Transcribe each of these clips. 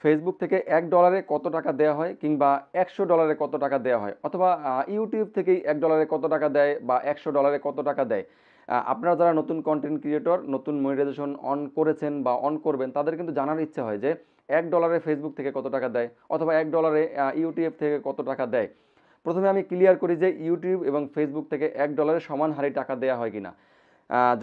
Facebook থেকে $1 কত টাকা দেওয়া হয় কিংবা $100 কত টাকা দেওয়া হয়, অথবা ইউটিউব থেকেই $1 কত টাকা দেয় বা $100 কত টাকা দেয়। আপনারা যারা নতুন কন্টেন্ট ক্রিয়েটর, নতুন মনিটাইজেশন অন করেছেন বা অন করবেন, তাদের কিন্তু জানার ইচ্ছা হয় যে $1 ফেসবুক থেকে কত টাকা দেয়, অথবা $1 ইউটিউব থেকে কত টাকা দেয়। প্রথমে আমি ক্লিয়ার করি যে ইউটিউব এবং ফেসবুক থেকে $1 সমান হারে টাকা দেওয়া হয় কিনা।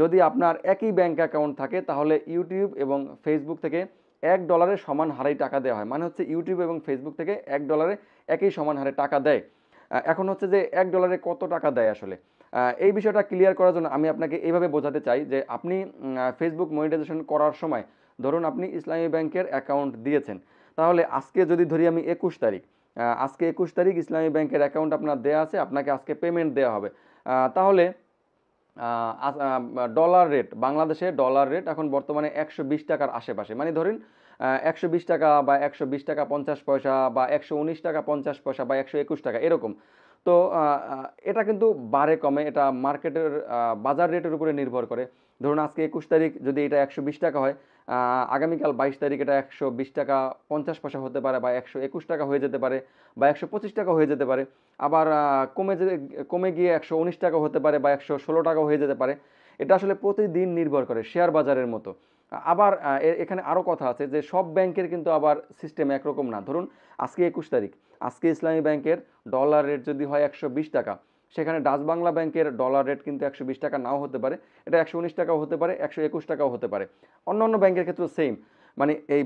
যদি আপনার একই ব্যাংক অ্যাকাউন্ট থাকে তাহলে ইউটিউব এবং ফেসবুক থেকে $1 সমান হারেই টাকা দেওয়া হয়, মানে হচ্ছে ইউটিউব এবং ফেসবুক থেকে $1 একই সমান হারে টাকা দেয়। এখন হচ্ছে যে $1 কত টাকা দেয় আসলে, এই বিষয়টা ক্লিয়ার করার জন্য আমি আপনাকে এইভাবে বোঝাতে চাই যে আপনি ফেসবুক মনিটাইজেশন করার সময় ধরুন আপনি ইসলামী ব্যাংকের অ্যাকাউন্ট দিয়েছেন, তাহলে আজকে যদি ধরি আমি 21 তারিখ, আজকে 21 তারিখ ইসলামী ব্যাংকের অ্যাকাউন্ট আপনার দেওয়া আছে, আপনাকে আজকে পেমেন্ট দেওয়া হবে। তাহলে ডলার রেট, বাংলাদেশে ডলার রেট এখন বর্তমানে 120 টাকার আশেপাশে, মানে ধরুন 120 টাকা বা 120 টাকা 50 পয়সা বা 119 টাকা 50 পয়সা বা 121 টাকা এরকম। তো এটা কিন্তু বাড়ে কমে, এটা মার্কেটের বাজার রেটের উপরে নির্ভর করে। ধরুন আজকে 21 তারিখ যদি এটা 120 টাকা হয়, আগামীকাল 22 তারিখ এটা 120 টাকা 50 পয়সা হতে পারে বা 121 টাকা হয়ে যেতে পারে বা 125 টাকা হয়ে যেতে পারে। আবার কমে গিয়ে 119 টাকা হতে পারে বা 116 টাকা হয়ে যেতে পারে। এটা আসলে প্রতিদিন নির্ভর করে, শেয়ার বাজারের মতো। আবার এখানে আরও কথা আছে যে সব ব্যাংকের কিন্তু আবার সিস্টেম একরকম না। ধরুন আজকে 21 তারিখ, আজকে ইসলামী ব্যাংকের ডলার রেট যদি হয় 120 টাকা, সেখানে ডাচ বাংলা ব্যাংকের ডলার রেট কিন্তু 120 টাকা নাও হতে পারে, এটা 119 টাকাও হতে পারে, 121 টাকাও হতে পারে। অন্যান্য ব্যাংকের ক্ষেত্রেও সেম, মানে এই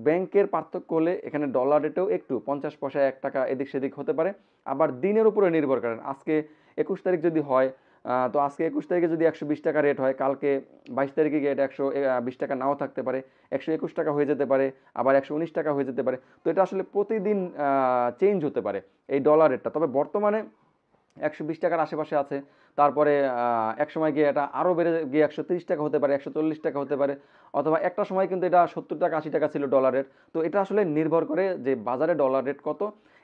ব্যাংকের পার্থক্য হলে এখানে ডলার রেটেও একটু 50 পয়সা 1 টাকা এদিক সেদিক হতে পারে। আবার দিনের উপরে নির্ভর করেন, আজকে 21 তারিখ যদি হয়, তো আজকে 21 তারিখে যদি 120 টাকা রেট হয়, কালকে 22 তারিখে গিয়ে এটা 120 টাকা নাও থাকতে পারে, 121 টাকা হয়ে যেতে পারে, আবার 119 টাকা হয়ে যেতে পারে। তো এটা আসলে প্রতিদিন চেঞ্জ হতে পারে এই ডলার রেটটা। তবে বর্তমানে 120 টাকার আশেপাশে আছে। তারপরে একসময় গিয়ে এটা আরও বেড়ে গিয়ে 130 টাকা হতে পারে, 140 টাকা হতে পারে, অথবা একটা সময় কিন্তু এটা 70 টাকা 80 টাকা ছিল ডলার রেট। তো এটা আসলে নির্ভর করে যে বাজারে ডলার রেট কত,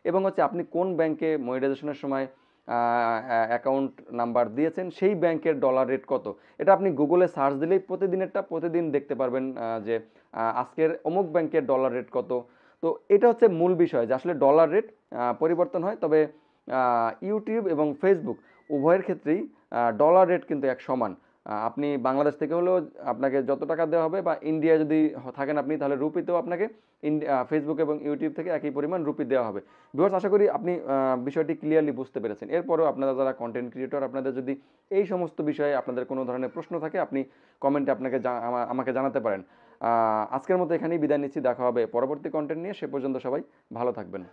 এবং হচ্ছে আপনি কোন ব্যাংকে মনিটাইজেশনের সময় অ্যাকাউন্ট নাম্বার দিয়েছেন সেই ব্যাংকের ডলার রেট কত। এটা আপনি গুগলে সার্চ দিলেই প্রতিদিনেরটা প্রতিদিন দেখতে পারবেন, যে আজকের অমুক ব্যাংকের ডলার রেট কত। তো এটা হচ্ছে মূল বিষয় যে আসলে ডলার রেট পরিবর্তন হয়, তবে ইউটিউব এবং ফেসবুক উভয়ের ক্ষেত্রেই ডলার রেট কিন্তু এক সমান। আপনি বাংলাদেশ থেকে হলেও আপনাকে যত টাকা দেওয়া হবে, বা ইন্ডিয়া যদি থাকেন আপনি, তাহলে রুপিতেও আপনাকে ফেসবুক এবং ইউটিউব থেকে একই পরিমাণ রুপি দেওয়া হবে। ভিউয়ার্স, আশা করি আপনি বিষয়টি ক্লিয়ারলি বুঝতে পেরেছেন। এরপরেও আপনারা যারা কন্টেন্ট ক্রিয়েটর, আপনাদের যদি এই সমস্ত বিষয়ে আপনাদের কোনো ধরনের প্রশ্ন থাকে, আপনি কমেন্টে আমাকে জানাতে পারেন। আজকের মতো এখানেই বিদায় নিচ্ছি, দেখা হবে পরবর্তী কন্টেন্ট নিয়ে। সে পর্যন্ত সবাই ভালো থাকবেন।